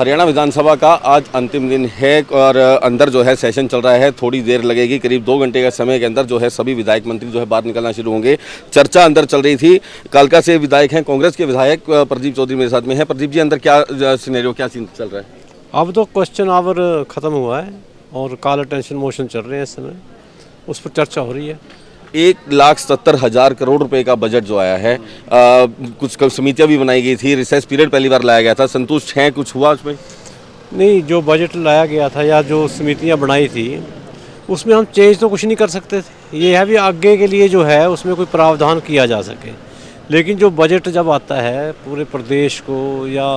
हरियाणा विधानसभा का आज अंतिम दिन है और अंदर जो है सेशन चल रहा है। थोड़ी देर लगेगी, करीब 2 घंटे का समय के अंदर जो है सभी विधायक मंत्री जो है बाहर निकलना शुरू होंगे। चर्चा अंदर चल रही थी। कालका से विधायक हैं, कांग्रेस के विधायक प्रदीप चौधरी मेरे साथ में है। प्रदीप जी, अंदर क्या सिनेरियो, क्या सीन चल रहा है? अब तो क्वेश्चन आवर ख़त्म हुआ है और कॉल अटेंशन मोशन चल रहे हैं इस समय, उस पर चर्चा हो रही है। 1,70,000 करोड़ रुपए का बजट जो आया है, कुछ समितियां भी बनाई गई थी, रिसेस पीरियड पहली बार लाया गया था, संतुष्ट हैं? कुछ हुआ उसमें? नहीं, जो बजट लाया गया था या जो समितियां बनाई थी उसमें हम चेंज तो कुछ नहीं कर सकते थे। ये है भी आगे के लिए जो है उसमें कोई प्रावधान किया जा सके, लेकिन जो बजट जब आता है पूरे प्रदेश को या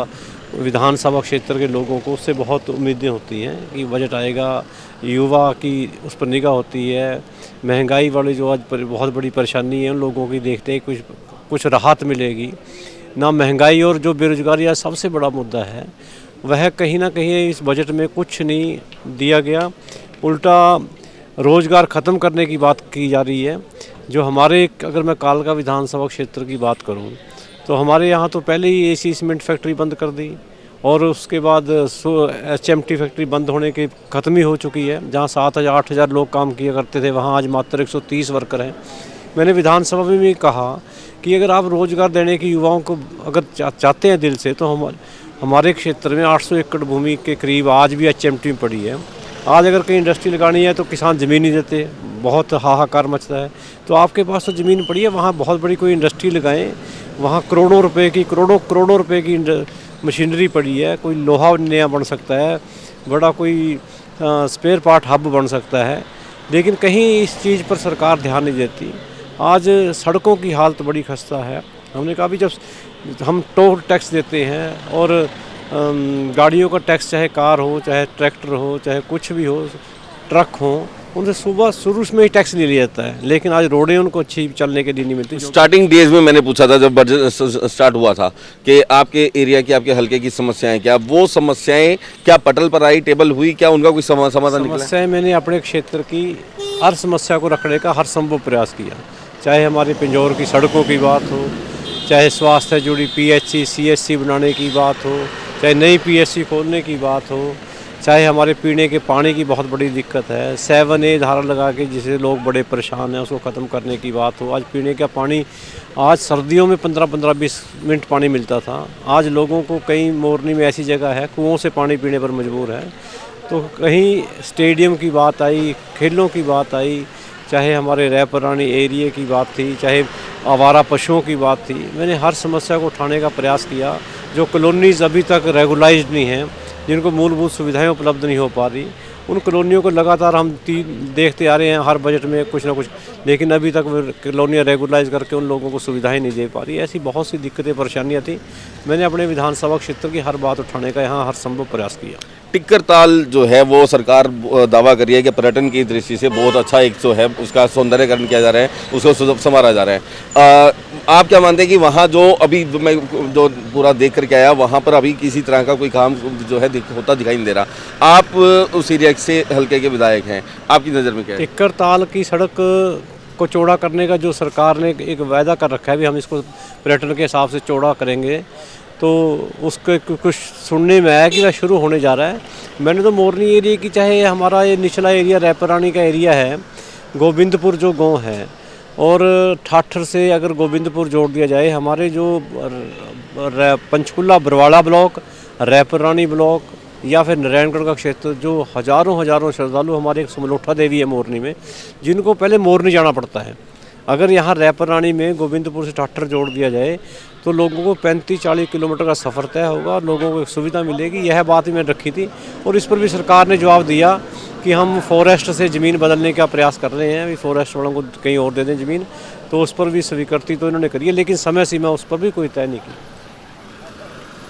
विधानसभा क्षेत्र के लोगों को, उससे बहुत उम्मीदें होती हैं कि बजट आएगा, युवा की उस पर निगाह होती है। महंगाई वाली जो आज बहुत बड़ी परेशानी है उन लोगों की देखते हैं कुछ राहत मिलेगी ना। महंगाई और जो बेरोजगारी आज सबसे बड़ा मुद्दा है, वह कहीं ना कहीं इस बजट में कुछ नहीं दिया गया। उल्टा रोज़गार ख़त्म करने की बात की जा रही है। जो हमारे, अगर मैं कालका विधानसभा क्षेत्र की बात करूं तो हमारे यहाँ तो पहले ही एसी सीमेंट फैक्ट्री बंद कर दी और उसके बाद HMT फैक्ट्री बंद होने की ख़त्म ही हो चुकी है। जहाँ 7,000-8,000 लोग काम किया करते थे, वहाँ आज मात्र 130 वर्कर हैं। मैंने विधानसभा में भी कहा कि अगर आप रोज़गार देने की युवाओं को अगर चाहते हैं दिल से, तो हमारे क्षेत्र में 800 एकड़ भूमि के करीब आज भी HMT में पड़ी है। आज अगर कहीं इंडस्ट्री लगानी है तो किसान ज़मीन नहीं देते, बहुत हाहाकार मचता है। तो आपके पास तो ज़मीन पड़ी है, वहाँ बहुत बड़ी कोई इंडस्ट्री लगाएं। वहाँ करोड़ों रुपए की मशीनरी पड़ी है, कोई लोहा नया बन सकता है, बड़ा कोई स्पेयर पार्ट हब बन सकता है, लेकिन कहीं इस चीज़ पर सरकार ध्यान नहीं देती। आज सड़कों की हालत बड़ी खस्ता है। हमने कहा भी जब हम टोल टैक्स देते हैं और गाड़ियों का टैक्स, चाहे कार हो, चाहे ट्रैक्टर हो, चाहे कुछ भी हो, ट्रक हो, उनसे सुबह शुरू में ही टैक्स ले लिया जाता है, लेकिन आज रोडें उनको अच्छी चलने के लिए नहीं मिलती। स्टार्टिंग डेज में मैंने पूछा था जब बजट स्टार्ट हुआ था कि आपके एरिया की, आपके हल्के की समस्याएं क्या, वो समस्याएं क्या पटल पर आई, टेबल हुई, क्या उनका कोई समाधान निकला? समस्याएं मैंने अपने क्षेत्र की हर समस्या को रखने का हर संभव प्रयास किया। चाहे हमारे पिंजौर की सड़कों की बात हो, चाहे स्वास्थ्य से जुड़ी PHC CSC बनाने की बात हो, चाहे नई PSC खोलने की बात हो, चाहे हमारे पीने के पानी की बहुत बड़ी दिक्कत है, 7A धारा लगा के जिससे लोग बड़े परेशान हैं, उसको ख़त्म करने की बात हो। आज पीने का पानी, आज सर्दियों में 15-20 मिनट पानी मिलता था, आज लोगों को कई मोरनी में ऐसी जगह है कुओं से पानी पीने पर मजबूर है। तो कहीं स्टेडियम की बात आई, खेलों की बात आई, चाहे हमारे रैपरानी एरिया की बात थी, चाहे आवारा पशुओं की बात थी, मैंने हर समस्या को उठाने का प्रयास किया। जो कॉलोनीज़ अभी तक रेगुलाइज्ड नहीं हैं, जिनको मूलभूत सुविधाएं उपलब्ध नहीं हो पा रही, उन कॉलोनियों को लगातार हम देखते आ रहे हैं हर बजट में कुछ ना कुछ, लेकिन अभी तक कॉलोनियाँ रेगुलाइज करके उन लोगों को सुविधाएं नहीं दे पा रही। ऐसी बहुत सी दिक्कतें परेशानियाँ थी। मैंने अपने विधानसभा क्षेत्र की हर बात उठाने का यहाँ हर संभव प्रयास किया। टिक्कर ताल जो है वो सरकार दावा कर रही है कि पर्यटन की दृष्टि से बहुत अच्छा एक जो है उसका सौंदर्यकरण किया जा रहा है, उसको संवारा जा रहा है। आप क्या मानते हैं कि वहाँ जो अभी मैं जो पूरा देख करके आया, वहाँ पर अभी किसी तरह का कोई काम जो है होता दिखाई नहीं दे रहा? आप उस एरिया से हल्के के विधायक हैं, आपकी नज़र में क्या है? टिक्कर ताल की सड़क को चौड़ा करने का जो सरकार ने एक वायदा कर रखा है, भी हम इसको पर्यटन के हिसाब से चौड़ा करेंगे, तो उसके कुछ सुनने में आया कि वह शुरू होने जा रहा है। मैंने तो मोरनी एरिया की, चाहे हमारा ये निचला एरिया रैपरानी का एरिया है, गोविंदपुर जो गांव है, और ठाठर से अगर गोविंदपुर जोड़ दिया जाए, हमारे जो पंचकुला बरवाड़ा ब्लॉक, रैपरानी ब्लॉक या फिर नारायणगढ़ का क्षेत्र, जो हज़ारों श्रद्धालु, हमारे एक समलोठा देवी है मोरनी में, जिनको पहले मोरनी जाना पड़ता है। अगर यहाँ रैपरानी में गोविंदपुर से ठाठर जोड़ दिया जाए तो लोगों को 35-40 किलोमीटर का सफ़र तय होगा, लोगों को एक सुविधा मिलेगी। यह बात मैंने रखी थी और इस पर भी सरकार ने जवाब दिया कि हम फॉरेस्ट से ज़मीन बदलने का प्रयास कर रहे हैं, अभी फॉरेस्ट वालों को कहीं और दे दें ज़मीन, तो उस पर भी स्वीकृति तो इन्होंने करी है, लेकिन समय सीमा उस पर भी कोई तय नहीं की।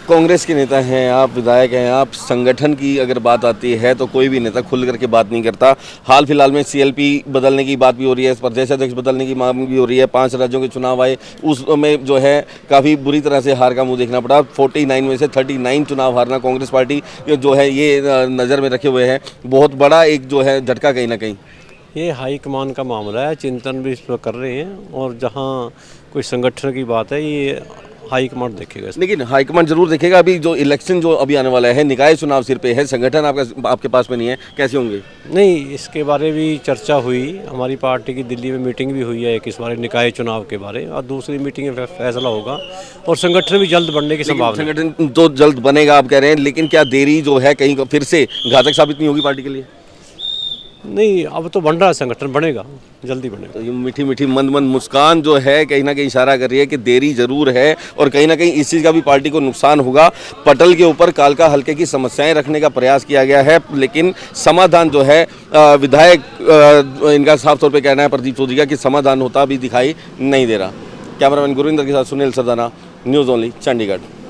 कांग्रेस के नेता हैं आप, विधायक हैं आप, संगठन की अगर बात आती है तो कोई भी नेता खुल करके बात नहीं करता। हाल फिलहाल में CLP बदलने की बात भी हो रही है, प्रदेश अध्यक्ष बदलने की मांग भी हो रही है। 5 राज्यों के चुनाव आए, उसमें जो है काफ़ी बुरी तरह से हार का मुंह देखना पड़ा। 49 में से 39 चुनाव हारना कांग्रेस पार्टी जो है ये नज़र में रखे हुए है, बहुत बड़ा एक जो है झटका कहीं ना कहीं। ये हाईकमान का मामला है, चिंतन भी इस पर कर रहे हैं, और जहाँ कोई संगठन की बात है, ये हाईकमांड देखेगा इसमें। लेकिन हाईकमांड जरूर देखेगा। अभी जो इलेक्शन जो अभी आने वाला है, निकाय चुनाव सिर पे है, संगठन आपके पास में नहीं है, कैसे होंगे? नहीं, इसके बारे भी चर्चा हुई, हमारी पार्टी की दिल्ली में मीटिंग भी हुई है एक इस बारे निकाय चुनाव के बारे, और दूसरी मीटिंग में फैसला होगा और संगठन भी जल्द बनने की संभावना है। संगठन तो जल्द बनेगा आप कह रहे हैं, लेकिन क्या देरी जो है कहीं फिर से घातक साबित नहीं होगी पार्टी के लिए? नहीं, अब तो बन रहा है, संगठन बनेगा, जल्दी बनेगा। तो ये मीठी मीठी मंद मंद मुस्कान जो है कहीं ना कहीं इशारा कर रही है कि देरी जरूर है और कहीं ना कहीं इस चीज़ का भी पार्टी को नुकसान होगा। पटल के ऊपर कालका हल्के की समस्याएं रखने का प्रयास किया गया है, लेकिन समाधान जो है विधायक इनका साफ तौर पे कहना है प्रदीप चौधरी का कि समाधान होता भी दिखाई नहीं दे रहा। कैमरामैन गुरविंदर के साथ सुनील सरदाना, न्यूज़ ओनली, चंडीगढ़।